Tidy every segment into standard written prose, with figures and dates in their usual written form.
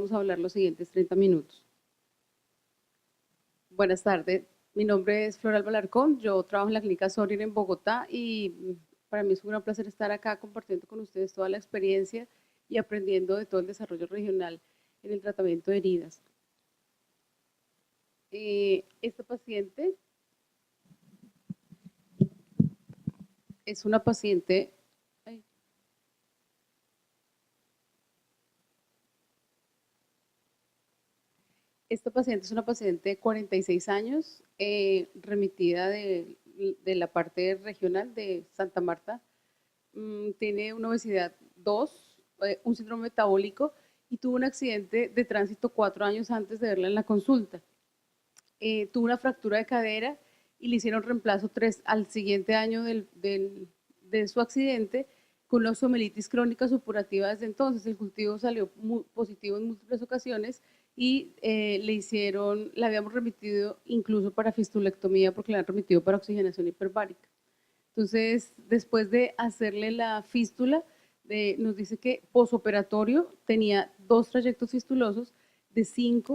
vamos a hablar los siguientes 30 minutos. Buenas tardes, mi nombre es Floral Balarcón, yo trabajo en la clínica Sorin en Bogotá y para mí es un gran placer estar acá compartiendo con ustedes toda la experiencia y aprendiendo de todo el desarrollo regional en el tratamiento de heridas. Esta paciente es una paciente. Esta paciente es una paciente de 46 años, remitida de la parte regional de Santa Marta. Tiene una obesidad 2, un síndrome metabólico y tuvo un accidente de tránsito 4 años antes de verla en la consulta. Tuvo una fractura de cadera y le hicieron reemplazo 3 al siguiente año de su accidente con una osteomelitis crónica supurativa desde entonces. El cultivo salió positivo en múltiples ocasiones y le habíamos remitido incluso para fistulectomía porque le han remitido para oxigenación hiperbárica. Entonces, después de hacerle la fístula, nos dice que posoperatorio tenía 2 trayectos fistulosos de 5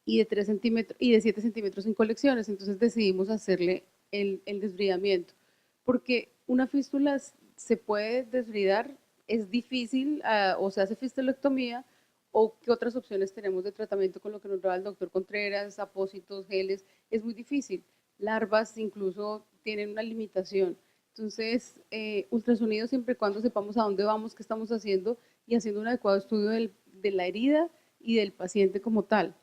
y de 3 centímetros y de 7 centímetros en colecciones. Entonces decidimos hacerle el desbridamiento, porque una fístula se puede desbridar, es difícil, o se hace fistulectomía, o qué otras opciones tenemos de tratamiento con lo que nos da el doctor Contreras, apósitos, geles, es muy difícil. Larvas incluso tienen una limitación. Entonces, ultrasonido siempre y cuando sepamos a dónde vamos, qué estamos haciendo y haciendo un adecuado estudio de la herida y del paciente como tal.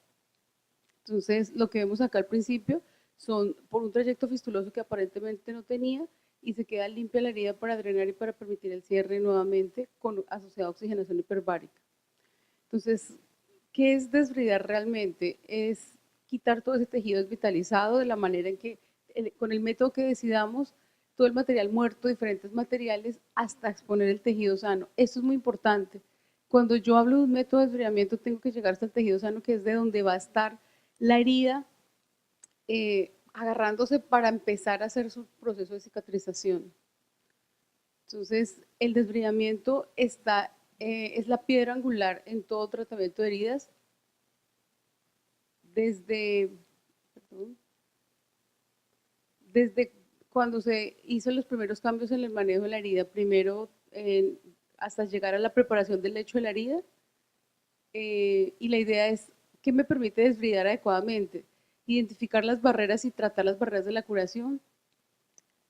Entonces, lo que vemos acá al principio son por un trayecto fistuloso que aparentemente no tenía y se queda limpia la herida para drenar y para permitir el cierre nuevamente con asociada oxigenación hiperbárica. Entonces, ¿qué es desbridar realmente? Es quitar todo ese tejido desvitalizado de la manera en que, con el método que decidamos, todo el material muerto, diferentes materiales, hasta exponer el tejido sano. Esto es muy importante. Cuando yo hablo de un método de desbridamiento, tengo que llegar hasta el tejido sano, que es de donde va a estar la herida, agarrándose para empezar a hacer su proceso de cicatrización. Entonces, el desbridamiento es la piedra angular en todo tratamiento de heridas, desde, desde cuando se hizo los primeros cambios en el manejo de la herida, primero hasta llegar a la preparación del lecho de la herida, y la idea es que me permite desbridar adecuadamente, identificar las barreras y tratar las barreras de la curación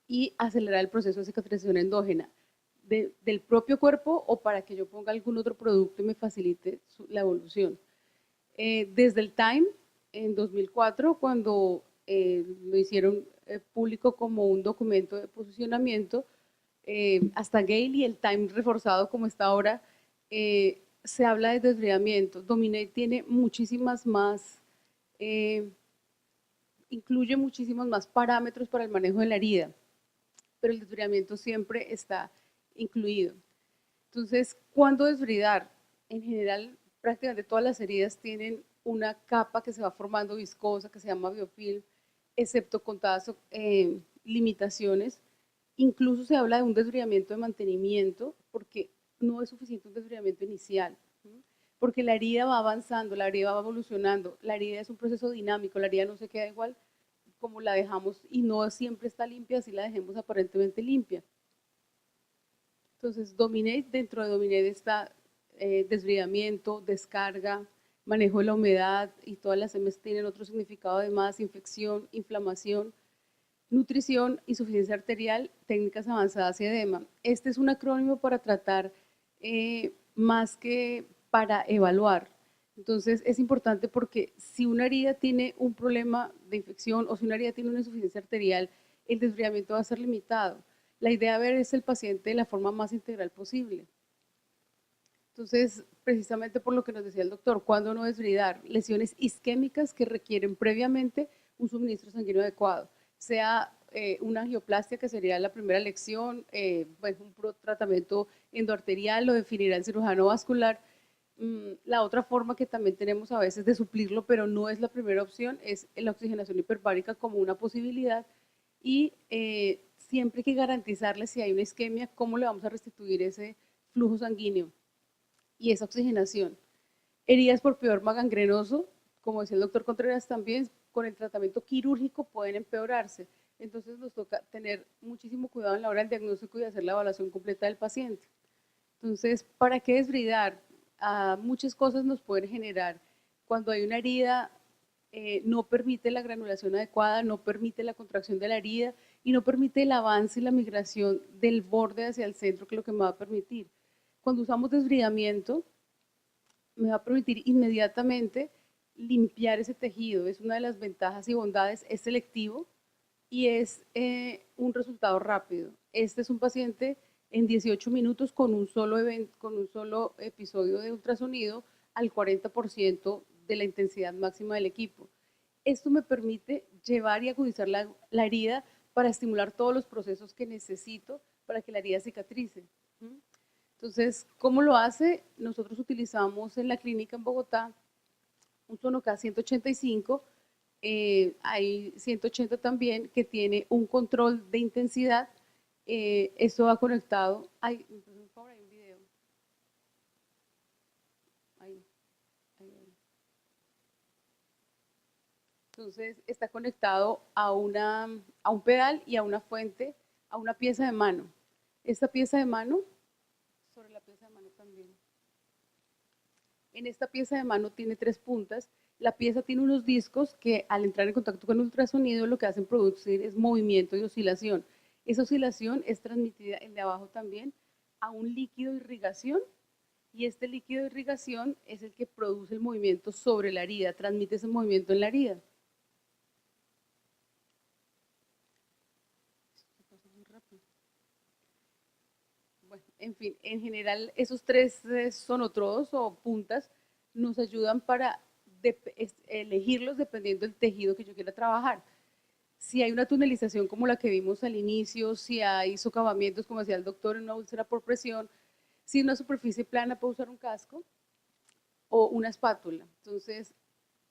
y acelerar el proceso de cicatrización endógena del propio cuerpo o para que yo ponga algún otro producto y me facilite la evolución. Desde el Time, en 2004, cuando lo hicieron público como un documento de posicionamiento, hasta Gale y el Time reforzado como está ahora, se habla de desbridamiento. Dominate tiene muchísimas más, incluye muchísimos más parámetros para el manejo de la herida, pero el desbridamiento siempre está incluido. Entonces, ¿cuándo desbridar? En general, prácticamente todas las heridas tienen una capa que se va formando viscosa, que se llama biofilm, excepto contadas limitaciones. Incluso se habla de un desbridamiento de mantenimiento, porque no es suficiente un desbridamiento inicial, porque la herida va avanzando, la herida va evolucionando, la herida es un proceso dinámico, la herida no se queda igual como la dejamos y no siempre está limpia, así la dejemos aparentemente limpia. Entonces, dentro de Dominate está desbridamiento, descarga, manejo de la humedad y todas las MS tienen otro significado además, infección, inflamación, nutrición, insuficiencia arterial, técnicas avanzadas y edema. Este es un acrónimo para tratar más que para evaluar. Entonces es importante porque si una herida tiene un problema de infección o si una herida tiene una insuficiencia arterial, el desbridamiento va a ser limitado. La idea de ver es el paciente de la forma más integral posible. Entonces, precisamente por lo que nos decía el doctor, ¿cuándo no desbridar? Lesiones isquémicas que requieren previamente un suministro sanguíneo adecuado, sea una angioplastia, que sería la primera lección, un tratamiento endoarterial, lo definirá el cirujano vascular. La otra forma que también tenemos a veces de suplirlo, pero no es la primera opción, es la oxigenación hiperbárica como una posibilidad y siempre hay que garantizarle si hay una isquemia, cómo le vamos a restituir ese flujo sanguíneo y esa oxigenación. Heridas por piorma gangrenoso, como decía el doctor Contreras también, con el tratamiento quirúrgico pueden empeorarse. Entonces nos toca tener muchísimo cuidado en la hora del diagnóstico y hacer la evaluación completa del paciente. Entonces, ¿para qué desbridar? Muchas cosas nos pueden generar. Cuando hay una herida, no permite la granulación adecuada, no permite la contracción de la herida y no permite el avance y la migración del borde hacia el centro, que es lo que me va a permitir. Cuando usamos desbridamiento, me va a permitir inmediatamente limpiar ese tejido. Es una de las ventajas y bondades, es selectivo y es un resultado rápido. Este es un paciente en 18 minutos con un solo episodio de ultrasonido al 40% de la intensidad máxima del equipo. Esto me permite llevar y agudizar la herida para estimular todos los procesos que necesito para que la herida cicatrice. Entonces, ¿cómo lo hace? Nosotros utilizamos en la clínica en Bogotá un Sonoca 185, hay 180 también, que tiene un control de intensidad. Esto va conectado. Hay un video. Ahí. Entonces, está conectado a un pedal y a una fuente, a una pieza de mano. Esta pieza de mano, sobre la pieza de mano también. En esta pieza de mano tiene 3 puntas. La pieza tiene unos discos que al entrar en contacto con el ultrasonido lo que hacen producir es movimiento y oscilación. Esa oscilación es transmitida, el de abajo también, a un líquido de irrigación y este líquido de irrigación es el que produce el movimiento sobre la herida, transmite ese movimiento en la herida. Bueno, en fin, en general esos 3 sonotrodos o puntas nos ayudan para elegirlos dependiendo del tejido que yo quiera trabajar. Si hay una tunelización como la que vimos al inicio, si hay socavamientos, como decía el doctor, en una úlcera por presión, si una superficie plana puedo usar un casco o una espátula. Entonces,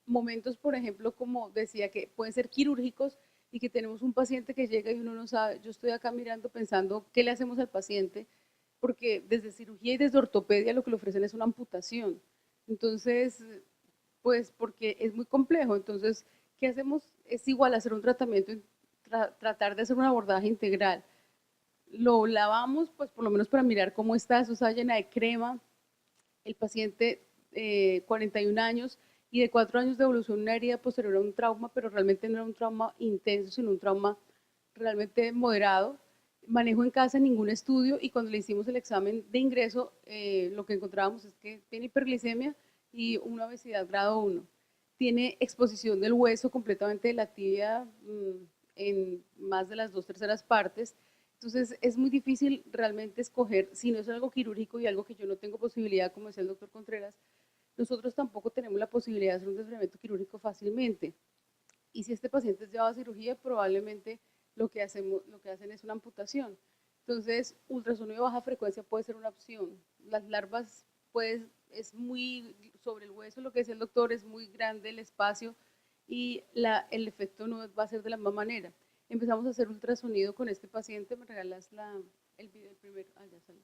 momentos, por ejemplo, como decía, que pueden ser quirúrgicos y que tenemos un paciente que llega y uno no sabe, yo estoy acá mirando pensando qué le hacemos al paciente, porque desde cirugía y desde ortopedia lo que le ofrecen es una amputación. Entonces, pues porque es muy complejo. Entonces, ¿qué hacemos? Es igual hacer un tratamiento, tratar de hacer un abordaje integral. Lo lavamos, pues por lo menos para mirar cómo está, eso está llena de crema. El paciente, 41 años y de 4 años de evolución, una herida posterior a un trauma, pero realmente no era un trauma intenso, sino un trauma realmente moderado. Manejo en casa, ningún estudio, y cuando le hicimos el examen de ingreso, lo que encontrábamos es que tiene hiperglicemia y una obesidad grado 1. Tiene exposición del hueso completamente de la tibia en más de las 2/3 partes. Entonces es muy difícil realmente escoger, si no es algo quirúrgico y algo que yo no tengo posibilidad, como decía el doctor Contreras, nosotros tampoco tenemos la posibilidad de hacer un desbramiento quirúrgico fácilmente. Y si este paciente es llevado a cirugía, probablemente lo que hacen es una amputación. Entonces, ultrasonido de baja frecuencia puede ser una opción. Las larvas, pues, es muy sobre el hueso, lo que decía el doctor, es muy grande el espacio y el efecto no va a ser de la misma manera. Empezamos a hacer ultrasonido con este paciente, me regalas el video primero, ya salió.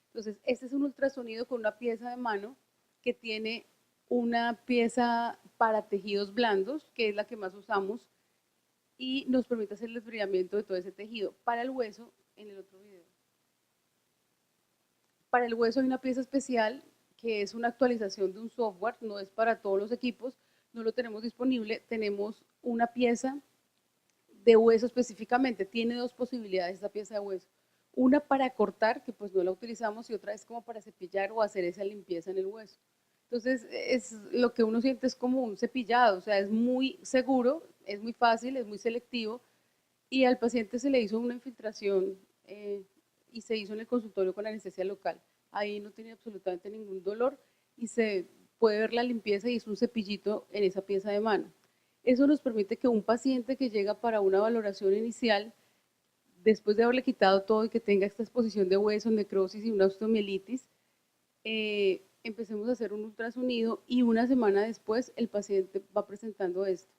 Entonces, este es un ultrasonido con una pieza de mano que tiene una pieza para tejidos blandos, que es la que más usamos, y nos permite hacer el desbrillamiento de todo ese tejido. Para el hueso, en el otro video. Para el hueso hay una pieza especial que es una actualización de un software, no es para todos los equipos, no lo tenemos disponible, tenemos una pieza de hueso específicamente, tiene 2 posibilidades esta pieza de hueso, una para cortar, que pues no la utilizamos, y otra es como para cepillar o hacer esa limpieza en el hueso. Entonces, lo que uno siente es como un cepillado, o sea, es muy seguro, es muy fácil, es muy selectivo, y al paciente se le hizo una infiltración y se hizo en el consultorio con anestesia local. Ahí no tiene absolutamente ningún dolor y se puede ver la limpieza y es un cepillito en esa pieza de mano. Eso nos permite que un paciente que llega para una valoración inicial, después de haberle quitado todo y que tenga esta exposición de hueso, necrosis y una osteomielitis, empecemos a hacer un ultrasonido y una semana después el paciente va presentando esto.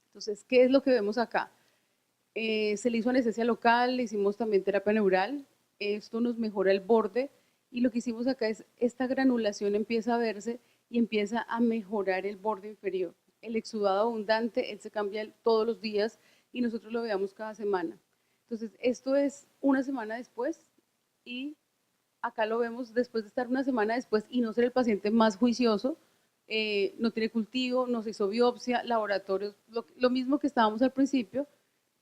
Entonces, ¿qué es lo que vemos acá? Se le hizo anestesia local, le hicimos también terapia neural, esto nos mejora el borde y lo que hicimos acá es esta granulación empieza a verse y empieza a mejorar el borde inferior. El exudado abundante, él se cambia todos los días y nosotros lo veamos cada semana. Entonces, esto es una semana después y acá lo vemos después de estar una semana después y no ser el paciente más juicioso, no tiene cultivo, no se hizo biopsia, laboratorios, lo mismo que estábamos al principio,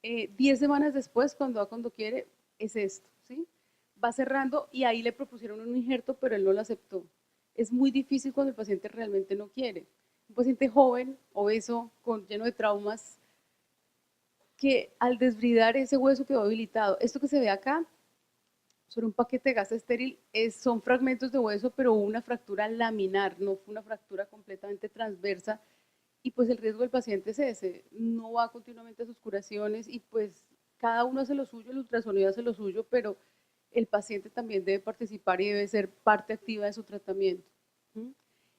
10 semanas después, cuando va cuando quiere, es esto, ¿sí? Va cerrando y ahí le propusieron un injerto, pero él no lo aceptó. Es muy difícil cuando el paciente realmente no quiere. Un paciente joven, obeso, lleno de traumas, que al desbridar ese hueso quedó debilitado. Esto que se ve acá sobre un paquete de gasa estéril son fragmentos de hueso, pero hubo una fractura laminar, no fue una fractura completamente transversa, y pues el riesgo del paciente es ese, no va continuamente a sus curaciones y pues cada uno hace lo suyo, el ultrasonido hace lo suyo, pero el paciente también debe participar y debe ser parte activa de su tratamiento.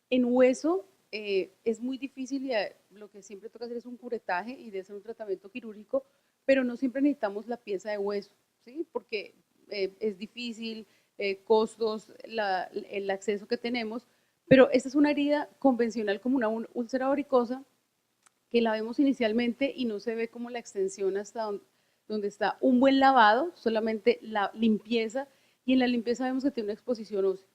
En hueso es muy difícil y lo que siempre toca hacer es un curetaje y debe ser un tratamiento quirúrgico, pero no siempre necesitamos la pieza de hueso, ¿sí? Porque es difícil, costos, el acceso que tenemos, pero esta es una herida convencional como una úlcera varicosa que la vemos inicialmente y no se ve como la extensión hasta donde está un buen lavado, solamente la limpieza, y en la limpieza vemos que tiene una exposición ósea.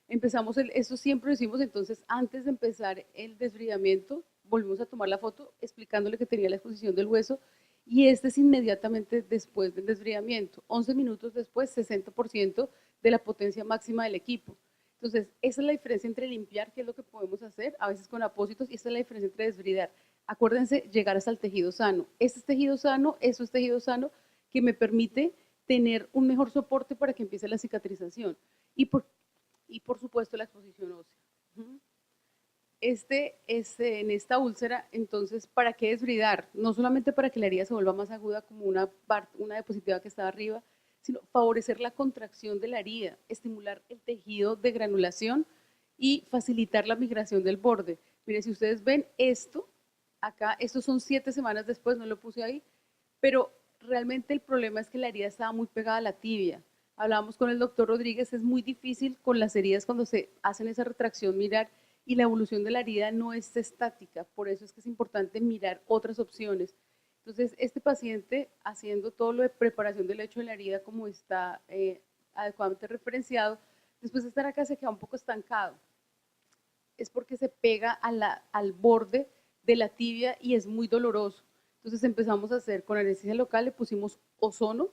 Empezamos, esto siempre lo hicimos, entonces antes de empezar el desbridamiento, volvimos a tomar la foto explicándole que tenía la exposición del hueso y este es inmediatamente después del desbridamiento, 11 minutos después, 60% de la potencia máxima del equipo. Entonces, esa es la diferencia entre limpiar, que es lo que podemos hacer, a veces con apósitos, y esa es la diferencia entre desbridar. Acuérdense, llegar hasta el tejido sano. Este es tejido sano, eso es tejido sano, que me permite tener un mejor soporte para que empiece la cicatrización. Y por supuesto la exposición ósea. En esta úlcera, entonces, ¿para qué desbridar? No solamente para que la herida se vuelva más aguda como una diapositiva que estaba arriba, sino favorecer la contracción de la herida, estimular el tejido de granulación y facilitar la migración del borde. Miren, si ustedes ven esto, acá, estos son 7 semanas después, no lo puse ahí, pero realmente el problema es que la herida estaba muy pegada a la tibia. Hablábamos con el doctor Rodríguez, es muy difícil con las heridas cuando se hacen esa retracción mirar y la evolución de la herida no es estática, por eso es que es importante mirar otras opciones. Entonces, este paciente haciendo todo lo de preparación del lecho de la herida como está adecuadamente referenciado, después de estar acá se queda un poco estancado. Es porque se pega al borde de la tibia y es muy doloroso. Entonces empezamos a hacer con anestesia local, le pusimos ozono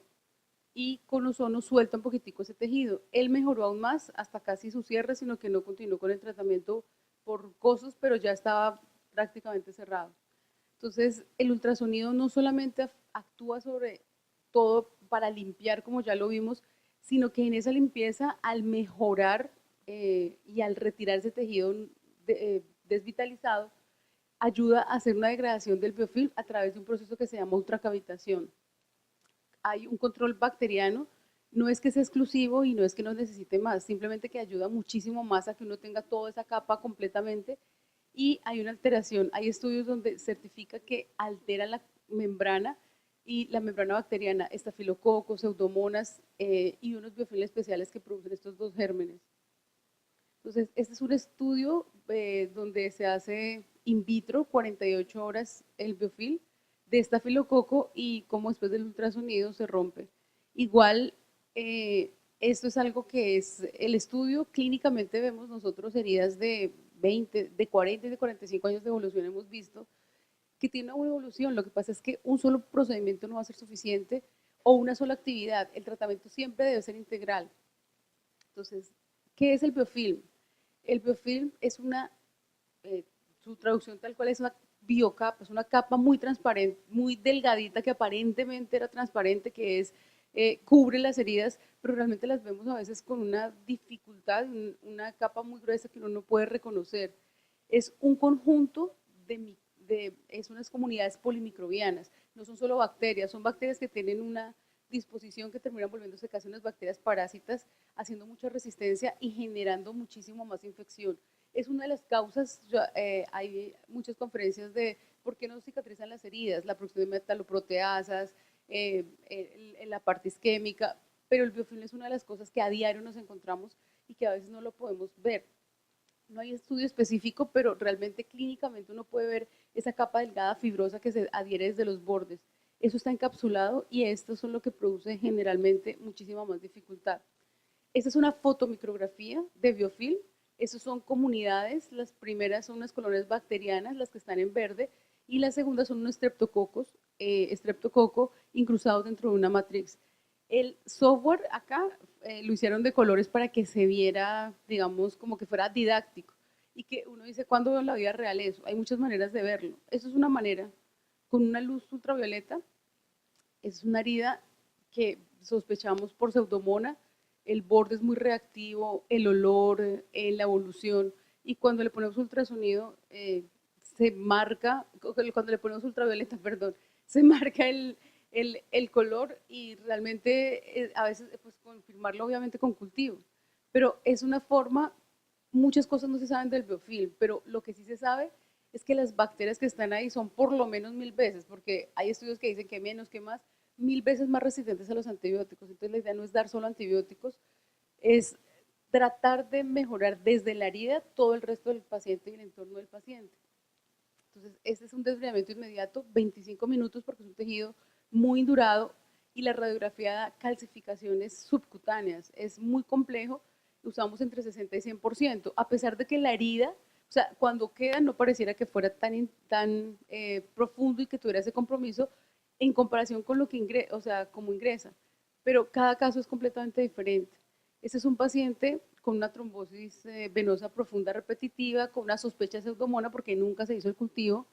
y con ozono suelta un poquitico ese tejido. Él mejoró aún más hasta casi su cierre, sino que no continuó con el tratamiento por costos, pero ya estaba prácticamente cerrado. Entonces el ultrasonido no solamente actúa sobre todo para limpiar, como ya lo vimos, sino que en esa limpieza, al mejorar y al retirar ese tejido desvitalizado, ayuda a hacer una degradación del biofilm a través de un proceso que se llama ultracavitación. Hay un control bacteriano, no es que sea exclusivo y no es que no necesite más, simplemente que ayuda muchísimo más a que uno tenga toda esa capa completamente y hay una alteración, hay estudios donde certifica que altera la membrana y la membrana bacteriana, estafilococos, pseudomonas y unos biofilms especiales que producen estos dos gérmenes. Entonces, este es un estudio donde se hace in vitro 48 horas el biofilm de estafilococo y cómo después del ultrasonido se rompe. Igual, esto es algo que es el estudio, clínicamente vemos nosotros heridas de 20, de 40 y de 45 años de evolución hemos visto que tiene una evolución, lo que pasa es que un solo procedimiento no va a ser suficiente o una sola actividad, el tratamiento siempre debe ser integral. Entonces, ¿qué es el biofilm? El biofilm es su traducción tal cual es una biocapa, es una capa muy transparente, muy delgadita que aparentemente era transparente, que cubre las heridas, pero realmente las vemos a veces con una dificultad, una capa muy gruesa que uno no puede reconocer. Es un conjunto es unas comunidades polimicrobianas, no son solo bacterias, son bacterias que tienen una disposición que terminan volviéndose casi unas bacterias parásitas, haciendo mucha resistencia y generando muchísimo más infección. Es una de las causas, hay muchas conferencias de por qué no cicatrizan las heridas, la producción de metaloproteasas, la parte isquémica, pero el biofilm es una de las cosas que a diario nos encontramos y que a veces no lo podemos ver. No hay estudio específico, pero realmente clínicamente uno puede ver esa capa delgada fibrosa que se adhiere desde los bordes. Eso está encapsulado y esto es lo que produce generalmente muchísima más dificultad. Esta es una fotomicrografía de biofilm. Estas son comunidades. Las primeras son unas colonias bacterianas, las que están en verde, y las segundas son unos estreptococo incrustados dentro de una matriz. El software acá lo hicieron de colores para que se viera, digamos, como que fuera didáctico. Y que uno dice, ¿cuándo veo en la vida real eso? Hay muchas maneras de verlo. Eso es una manera, con una luz ultravioleta, es una herida que sospechamos por pseudomona, el borde es muy reactivo, el olor, la evolución, y cuando le ponemos ultrasonido, se marca, cuando le ponemos ultravioleta, perdón, se marca el color y realmente a veces pues confirmarlo obviamente con cultivo, pero es una forma, muchas cosas no se saben del biofilm, pero lo que sí se sabe es que las bacterias que están ahí son por lo menos 1000 veces, porque hay estudios que dicen que menos, que más, 1000 veces más resistentes a los antibióticos. Entonces la idea no es dar solo antibióticos, es tratar de mejorar desde la herida todo el resto del paciente y el entorno del paciente. Entonces este es un desbridamiento inmediato, 25 minutos porque es un tejido muy indurado y la radiografía da calcificaciones subcutáneas. Es muy complejo, usamos entre 60 y 100%, a pesar de que la herida, o sea, cuando queda no pareciera que fuera tan profundo y que tuviera ese compromiso en comparación con lo que ingresa, o sea, como ingresa. Pero cada caso es completamente diferente. Este es un paciente con una trombosis venosa profunda repetitiva, con una sospecha de pseudomona porque nunca se hizo el cultivo,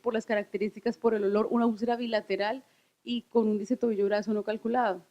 por las características, por el olor, una úlcera bilateral y con un índice tobillo-brazo no calculado.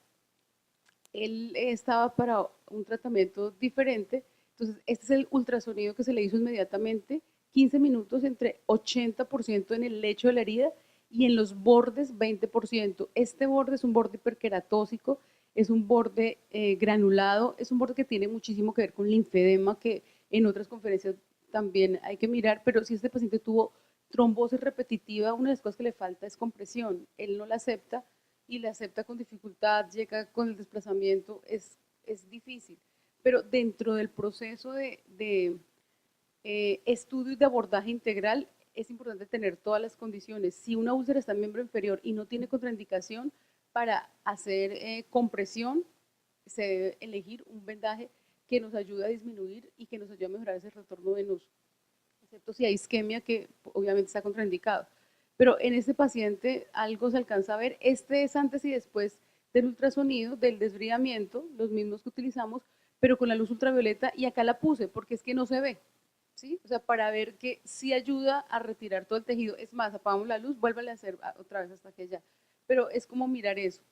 Él estaba para un tratamiento diferente, entonces este es el ultrasonido que se le hizo inmediatamente, 15 minutos entre 80% en el lecho de la herida y en los bordes 20%. Este borde es un borde hiperqueratósico, es un borde granulado, es un borde que tiene muchísimo que ver con linfedema, que en otras conferencias también hay que mirar, pero si este paciente tuvo trombosis repetitiva, una de las cosas que le falta es compresión, él no la acepta y la acepta con dificultad, llega con el desplazamiento, es difícil, pero dentro del proceso de estudio y de abordaje integral es importante tener todas las condiciones. Si una úlcera está en miembro inferior y no tiene contraindicación para hacer compresión, se debe elegir un vendaje que nos ayude a disminuir y que nos ayude a mejorar ese retorno venoso, excepto si hay isquemia, que obviamente está contraindicado. Pero en este paciente algo se alcanza a ver. Este es antes y después del ultrasonido, del desbridamiento, los mismos que utilizamos, pero con la luz ultravioleta, y acá la puse porque es que no se ve, ¿sí? O sea, para ver que sí ayuda a retirar todo el tejido. Es más, apagamos la luz, vuélvale a hacer otra vez hasta que ya. Pero es como mirar eso.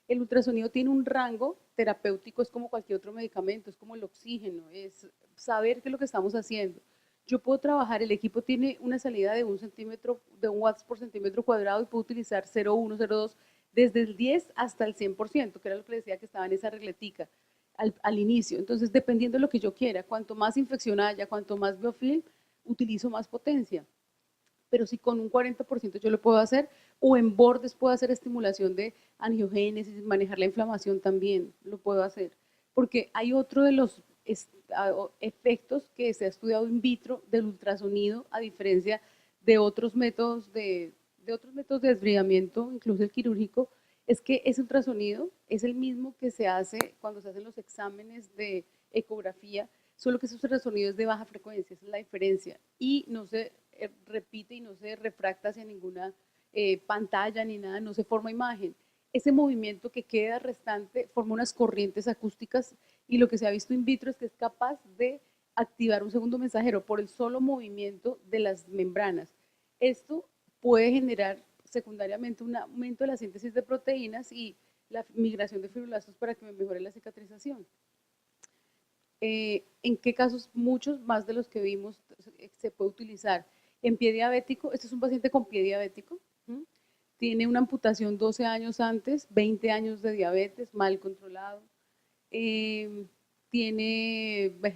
El ultrasonido tiene un rango terapéutico, es como cualquier otro medicamento, es como el oxígeno, es saber qué es lo que estamos haciendo. Yo puedo trabajar, el equipo tiene una salida de 1 watts por centímetro cuadrado y puedo utilizar 0,1, 0,2 desde el 10 hasta el 100%, que era lo que les decía que estaba en esa regletica al inicio. Entonces, dependiendo de lo que yo quiera, cuanto más infección haya, cuanto más biofilm, utilizo más potencia. Pero si con un 40% yo lo puedo hacer, o en bordes puedo hacer estimulación de angiogénesis, manejar la inflamación también, lo puedo hacer. Porque hay otro de los efectos que se ha estudiado in vitro del ultrasonido, a diferencia de otros métodos de desbridamiento, incluso el quirúrgico, es que ese ultrasonido es el mismo que se hace cuando se hacen los exámenes de ecografía, solo que ese ultrasonido es de baja frecuencia, esa es la diferencia, y no se repite y no se refracta hacia ninguna pantalla ni nada, no se forma imagen. Ese movimiento que queda restante forma unas corrientes acústicas y lo que se ha visto in vitro es que es capaz de activar un segundo mensajero por el solo movimiento de las membranas. Esto puede generar secundariamente un aumento de la síntesis de proteínas y la migración de fibroblastos para que me mejore la cicatrización. ¿En qué casos? Muchos más de los que vimos se puede utilizar. En pie diabético, este es un paciente con pie diabético, tiene una amputación 12 años antes, 20 años de diabetes, mal controlado, tiene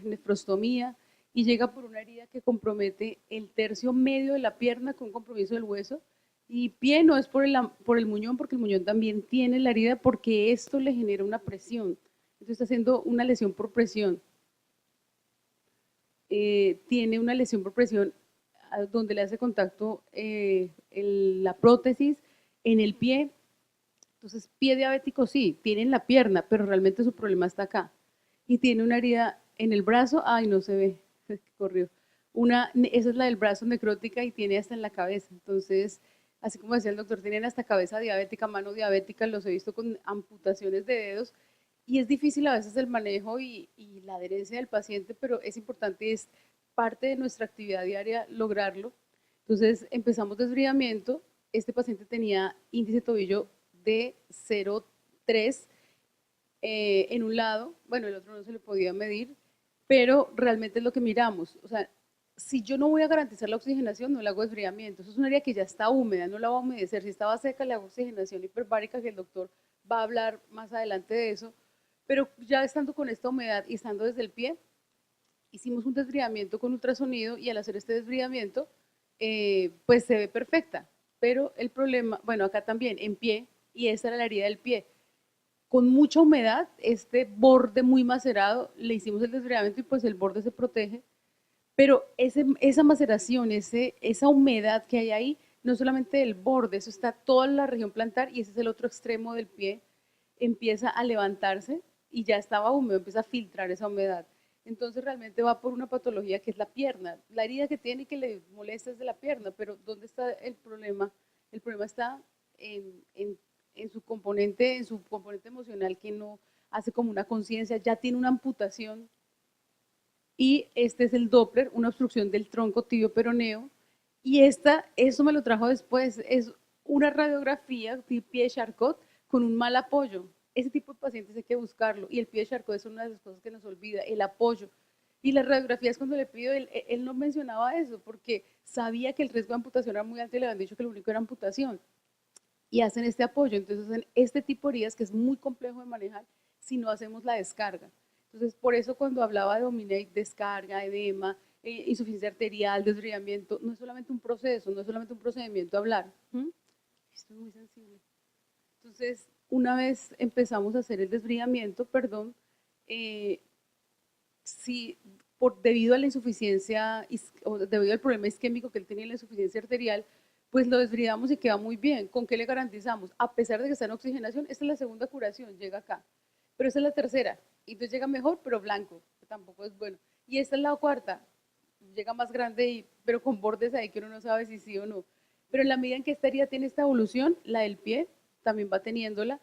nefrostomía y llega por una herida que compromete el tercio medio de la pierna con compromiso del hueso, y pie no es por el muñón, porque el muñón también tiene la herida, porque esto le genera una presión, entonces está haciendo una lesión por presión. tiene una lesión por presión donde le hace contacto la prótesis en el pie. Entonces, pie diabético sí, tiene en la pierna, pero realmente su problema está acá. Y tiene una herida en el brazo, ay, no se ve, corrió. Esa es la del brazo necrótica y tiene hasta en la cabeza. Entonces, así como decía el doctor, tienen hasta cabeza diabética, mano diabética, los he visto con amputaciones de dedos. Y es difícil a veces el manejo y la adherencia del paciente, pero es importante, es parte de nuestra actividad diaria lograrlo. Entonces empezamos desbridamiento. Este paciente tenía índice tobillo de 0,3 en un lado, bueno, el otro no se le podía medir, pero realmente es lo que miramos. O sea, si yo no voy a garantizar la oxigenación, no le hago desbridamiento. Eso es un área que ya está húmeda, no la va a humedecer. Si estaba seca, le hago oxigenación hiperbárica, que el doctor va a hablar más adelante de eso. Pero ya estando con esta humedad y estando desde el pie, hicimos un desbridamiento con ultrasonido y al hacer este desbridamiento, pues se ve perfecta. Pero el problema, bueno, acá también, en pie, y esta era la herida del pie, con mucha humedad, este borde muy macerado, le hicimos el desbridamiento y pues el borde se protege, pero esa maceración, esa humedad que hay ahí, no solamente el borde, eso está toda la región plantar y ese es el otro extremo del pie, empieza a levantarse y ya estaba húmedo, empieza a filtrar esa humedad. Entonces realmente va por una patología que es la pierna. La herida que tiene y que le molesta es de la pierna, pero ¿dónde está el problema? El problema está en su componente emocional que no hace como una conciencia, ya tiene una amputación y este es el Doppler, una obstrucción del tronco tibio peroneo. Y eso me lo trajo después, es una radiografía de pie de Charcot con un mal apoyo. Ese tipo de pacientes hay que buscarlo y el pie de Charcot es una de las cosas que nos olvida, el apoyo. Y las radiografías cuando le pido, él no mencionaba eso porque sabía que el riesgo de amputación era muy alto y le habían dicho que lo único era amputación. Y hacen este apoyo, entonces hacen este tipo de heridas que es muy complejo de manejar si no hacemos la descarga. Entonces, por eso cuando hablaba de Dominate, descarga, edema, insuficiencia arterial, desbridamiento, no es solamente un proceso, no es solamente un procedimiento hablar. Esto es muy sensible. Entonces, una vez empezamos a hacer el desbridamiento, perdón, eh, si debido a la insuficiencia o debido al problema isquémico que él tenía, la insuficiencia arterial, pues lo desbridamos y queda muy bien. ¿Con qué le garantizamos? A pesar de que está en oxigenación, esta es la segunda curación, llega acá. Pero esta es la tercera, y entonces llega mejor, pero blanco, que tampoco es bueno. Y esta es la cuarta, llega más grande, pero con bordes ahí que uno no sabe si sí o no. Pero en la medida en que esta herida tiene esta evolución, la del pie también va teniéndola,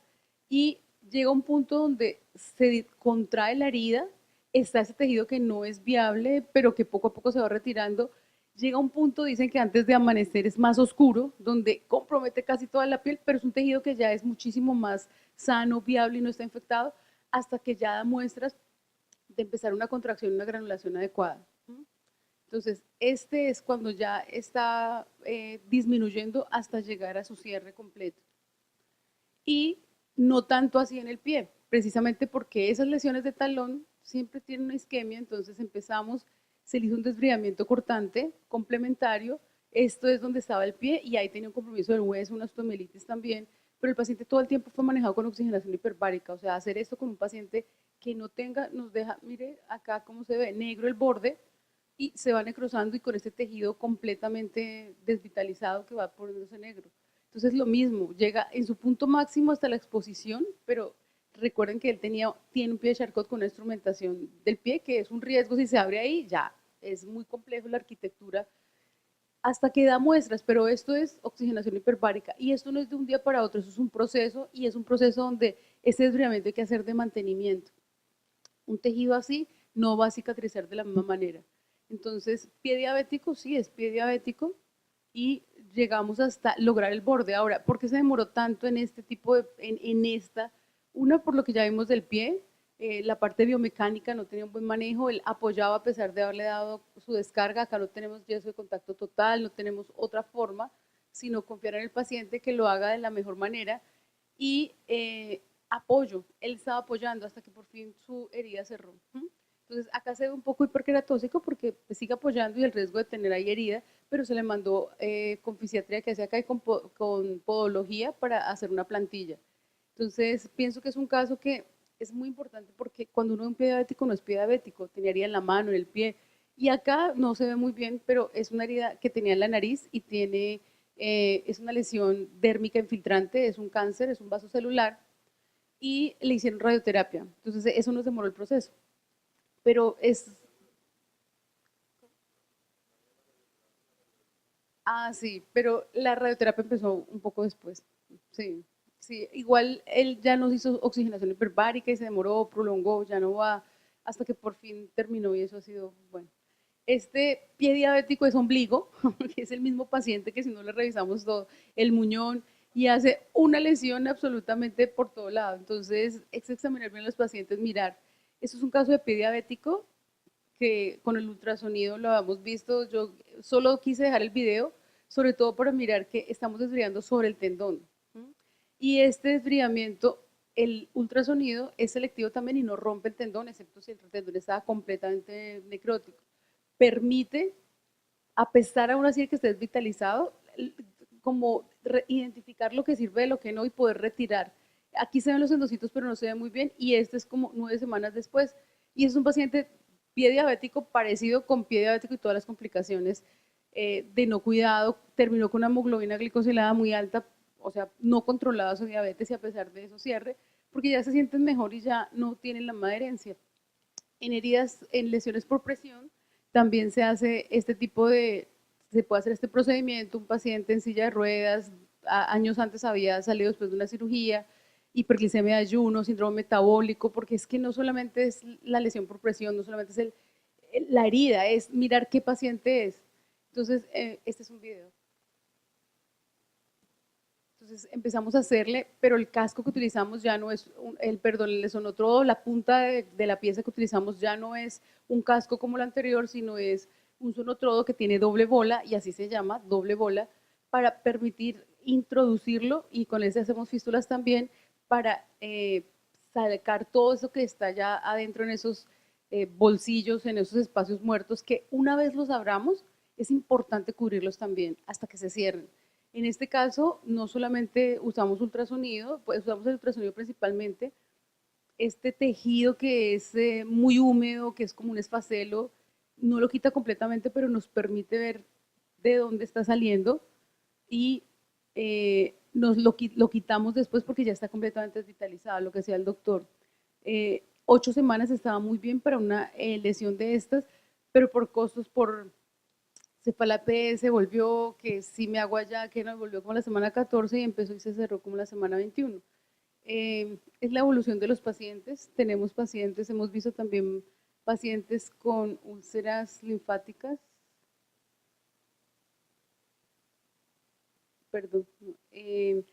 y llega un punto donde se contrae la herida, está ese tejido que no es viable, pero que poco a poco se va retirando. Llega un punto, dicen que antes de amanecer es más oscuro, donde compromete casi toda la piel, pero es un tejido que ya es muchísimo más sano, viable y no está infectado, hasta que ya da muestras de empezar una contracción, una granulación adecuada. Entonces, este es cuando ya está disminuyendo hasta llegar a su cierre completo. Y no tanto así en el pie, precisamente porque esas lesiones de talón siempre tienen una isquemia, entonces se le hizo un desbridamiento cortante complementario, esto es donde estaba el pie y ahí tenía un compromiso del hueso, una osteomielitis también, pero el paciente todo el tiempo fue manejado con oxigenación hiperbárica, o sea, hacer esto con un paciente que no tenga, nos deja, mire acá cómo se ve, negro el borde y se va necrosando y con este tejido completamente desvitalizado que va poniéndose negro. Entonces lo mismo, llega en su punto máximo hasta la exposición, pero recuerden que él tiene un pie de Charcot con una instrumentación del pie, que es un riesgo si se abre ahí, ya es muy complejo la arquitectura, hasta que da muestras, pero esto es oxigenación hiperbárica y esto no es de un día para otro, eso es un proceso y es un proceso donde este desbridamiento hay que hacer de mantenimiento. Un tejido así no va a cicatrizar de la misma manera. Entonces, pie diabético, sí, es pie diabético y llegamos hasta lograr el borde. Ahora, ¿por qué se demoró tanto en este tipo en esta? Una, por lo que ya vimos del pie, la parte biomecánica no tenía un buen manejo, él apoyaba a pesar de haberle dado su descarga, acá no tenemos yeso de contacto total, no tenemos otra forma, sino confiar en el paciente que lo haga de la mejor manera y apoyo, él estaba apoyando hasta que por fin su herida cerró. Entonces acá se ve un poco hiperqueratóxico porque pues, sigue apoyando y el riesgo de tener ahí herida, pero se le mandó con fisiatría que hace acá y con podología para hacer una plantilla. Entonces pienso que es un caso que es muy importante porque cuando uno ve un pie diabético no es pie diabético, tenía herida en la mano, en el pie, Y acá no se ve muy bien, pero es una herida que tenía en la nariz y tiene, es una lesión dérmica infiltrante, es un cáncer, es un vaso celular y le hicieron radioterapia. Entonces eso nos demoró el proceso. Pero es, sí, pero la radioterapia empezó un poco después. Sí, sí, igual él ya nos hizo oxigenación hiperbárica y se demoró, prolongó, ya no va, hasta que por fin terminó y eso ha sido bueno. Este pie diabético es ombligo, que es el mismo paciente que si no le revisamos todo, el muñón, y hace una lesión absolutamente por todo lado. Entonces, es examinar bien a los pacientes, mirar. Esto es un caso de pie diabético que con el ultrasonido lo habíamos visto. Yo solo quise dejar el video, sobre todo para mirar que estamos desviando sobre el tendón. Y este desviamiento, el ultrasonido es selectivo también y no rompe el tendón, excepto si el tendón está completamente necrótico. Permite, a pesar aún así de que esté desvitalizado, como identificar lo que sirve de lo que no y poder retirar. Aquí se ven los endocitos, pero no se ve muy bien, y este es como 9 semanas después. Y es un paciente pie diabético parecido con pie diabético y todas las complicaciones de no cuidado. Terminó con una hemoglobina glicosilada muy alta, o sea, no controlada su diabetes y a pesar de eso cierre, porque ya se sienten mejor y ya no tienen la misma herencia. En heridas, en lesiones por presión, también se hace este tipo de, se puede hacer este procedimiento, un paciente en silla de ruedas, años antes había salido después de una cirugía, hiperglicemia de ayuno, síndrome metabólico, porque es que no solamente es la lesión por presión, no solamente es la herida, es mirar qué paciente es. Entonces, este es un video. Entonces empezamos a hacerle, pero el casco que utilizamos ya no es, perdón, el lesonotrodo, la punta de la pieza que utilizamos ya no es un casco como el anterior, sino es un sonotrodo que tiene doble bola, y así se llama, doble bola, para permitir introducirlo, y con ese hacemos fístulas también, para sacar todo eso que está ya adentro en esos bolsillos, en esos espacios muertos, que una vez los abramos, es importante cubrirlos también hasta que se cierren. En este caso, no solamente usamos ultrasonido, pues usamos el ultrasonido principalmente, este tejido que es muy húmedo, que es como un esfacelo, no lo quita completamente, pero nos permite ver de dónde está saliendo y nos lo quitamos después porque ya está completamente desvitalizado, lo que hacía el doctor. 8 semanas estaba muy bien para una lesión de estas, pero por costos, se fue a la PS, volvió, que sí me hago allá, que no, volvió como la semana 14 y empezó y se cerró como la semana 21. Es la evolución de los pacientes. Tenemos pacientes, hemos visto también pacientes con úlceras linfáticas, perdón, que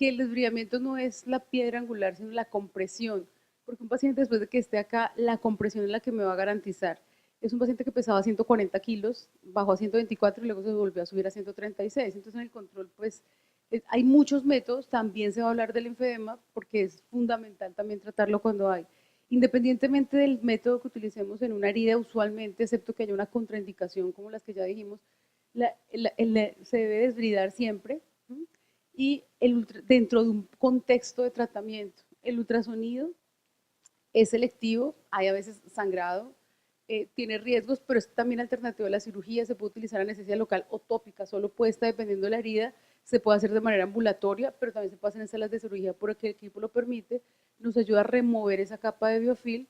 el desbridamiento no es la piedra angular, sino la compresión, porque un paciente después de que esté acá, la compresión es la que me va a garantizar. Es un paciente que pesaba 140 kilos, bajó a 124 y luego se volvió a subir a 136. Entonces en el control, pues, hay muchos métodos, también se va a hablar del linfedema, porque es fundamental también tratarlo cuando hay. Independientemente del método que utilicemos en una herida, usualmente, excepto que haya una contraindicación como las que ya dijimos, se debe desbridar siempre, y dentro de un contexto de tratamiento. El ultrasonido es selectivo, hay a veces sangrado, tiene riesgos, pero es también alternativa a la cirugía. Se puede utilizar anestesia local o tópica, solo puesta dependiendo de la herida. Se puede hacer de manera ambulatoria, pero también se puede hacer en salas de cirugía porque el equipo lo permite. Nos ayuda a remover esa capa de biofilm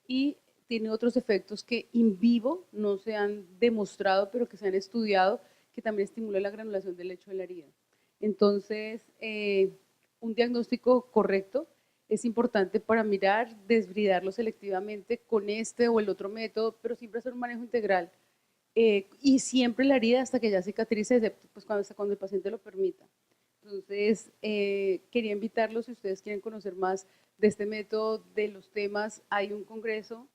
y tiene otros efectos que in vivo no se han demostrado, pero que se han estudiado, que también estimula la granulación del lecho de la herida. Entonces, un diagnóstico correcto es importante para mirar, desbridarlo selectivamente con este o el otro método, pero siempre hacer un manejo integral. Y siempre la herida hasta que ya cicatrice, excepto pues cuando el paciente lo permita. Entonces, quería invitarlos, si ustedes quieren conocer más de este método, de los temas, hay un congreso,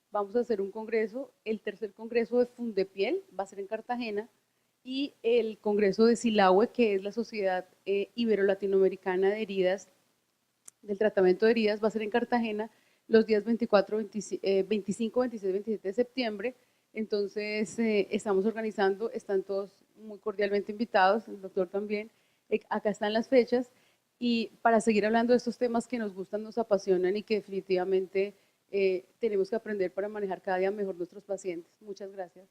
vamos a hacer un congreso, el tercer congreso de Fundepiel, va a ser en Cartagena, y el congreso de SILAHUE, que es la Sociedad Ibero-Latinoamericana de Heridas, del tratamiento de heridas, va a ser en Cartagena los días 24, 25, 26, 27 de septiembre. Entonces, estamos organizando, están todos muy cordialmente invitados, el doctor también. Acá están las fechas, y para seguir hablando de estos temas que nos gustan, nos apasionan y que definitivamente tenemos que aprender para manejar cada día mejor nuestros pacientes. Muchas gracias.